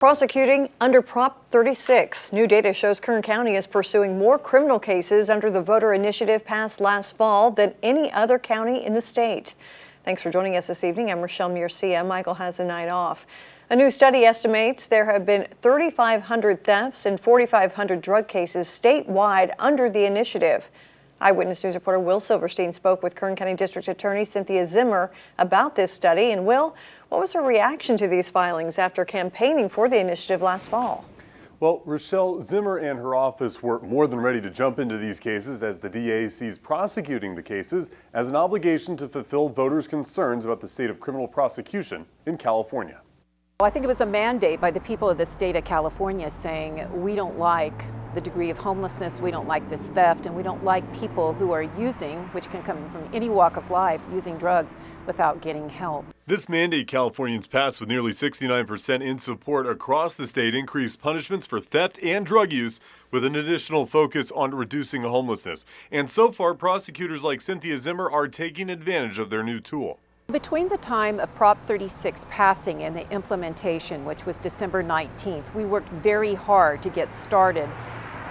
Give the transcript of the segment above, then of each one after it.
Prosecuting under Prop 36. New data shows Kern County is pursuing more criminal cases under the voter initiative passed last fall than any other county in the state. Thanks for joining us this evening. I'm Rochelle Murcia. Michael has the night off. A new study estimates there have been 3,500 thefts and 4,500 drug cases statewide under the initiative. Eyewitness News reporter Will Silverstein spoke with Kern County District Attorney Cynthia Zimmer about this study. And Will, what was her reaction to these filings after campaigning for the initiative last fall? Well, Rochelle, Zimmer and her office were more than ready to jump into these cases as the DA sees prosecuting the cases as an obligation to fulfill voters' concerns about the state of criminal prosecution in California. Well, I think it was a mandate by the people of the state of California saying we don't like the degree of homelessness, we don't like this theft, and we don't like people who are using, which can come from any walk of life, using drugs without getting help. This mandate Californians passed with nearly 69% in support across the state increased punishments for theft and drug use with an additional focus on reducing homelessness. And so far, prosecutors like Cynthia Zimmer are taking advantage of their new tool. Between the time of Prop 36 passing and the implementation, which was December 19th, we worked very hard to get started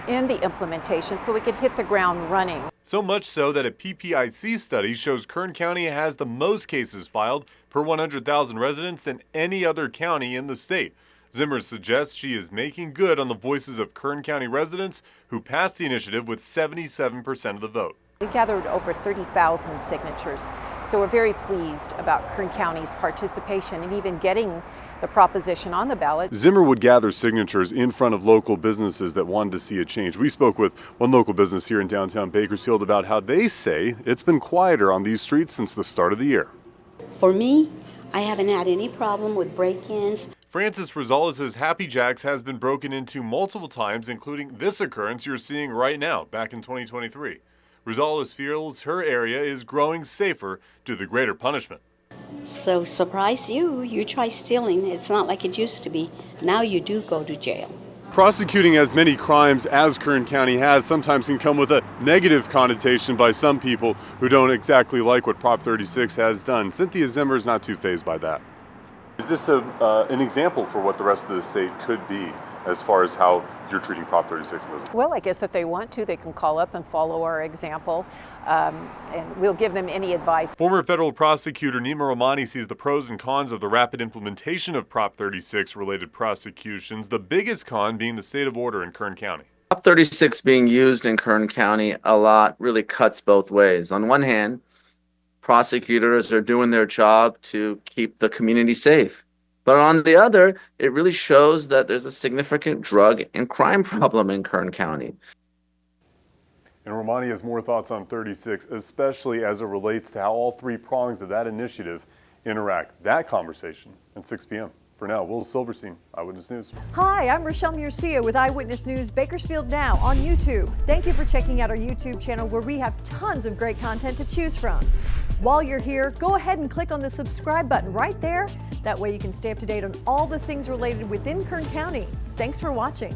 in the implementation so we could hit the ground running. So much so that a PPIC study shows Kern County has the most cases filed per 100,000 residents than any other county in the state. Zimmer suggests she is making good on the voices of Kern County residents who passed the initiative with 77% of the vote. We gathered over 30,000 signatures, so we're very pleased about Kern County's participation and even getting the proposition on the ballot. Zimmer would gather signatures in front of local businesses that wanted to see a change. We spoke with one local business here in downtown Bakersfield about how they say it's been quieter on these streets since the start of the year. For me, I haven't had any problem with break-ins. Francis Rosales says Happy Jack's has been broken into multiple times, including this occurrence you're seeing right now, back in 2023. Rosales feels her area is growing safer due to the greater punishment. So surprise you try stealing. It's not like it used to be. Now you do go to jail. Prosecuting as many crimes as Kern County has sometimes can come with a negative connotation by some people who don't exactly like what Prop 36 has done. Cynthia Zimmer is not too fazed by that. Is this an example for what the rest of the state could be as far as how you're treating Prop 36? Well, I guess if they want to, they can call up and follow our example, and we'll give them any advice. Former federal prosecutor Nima Romani sees the pros and cons of the rapid implementation of Prop 36 related prosecutions, the biggest con being the state of order in Kern County. Prop 36 being used in Kern County a lot really cuts both ways. On one hand, prosecutors are doing their job to keep the community safe. But on the other, it really shows that there's a significant drug and crime problem in Kern County. And Romani has more thoughts on 36, especially as it relates to how all three prongs of that initiative interact. That conversation at 6 p.m. For now, Will Silverstein, Eyewitness News. Hi, I'm Rochelle Murcia with Eyewitness News Bakersfield Now on YouTube. Thank you for checking out our YouTube channel where we have tons of great content to choose from. While you're here, go ahead and click on the subscribe button right there. That way you can stay up to date on all the things related within Kern County. Thanks for watching.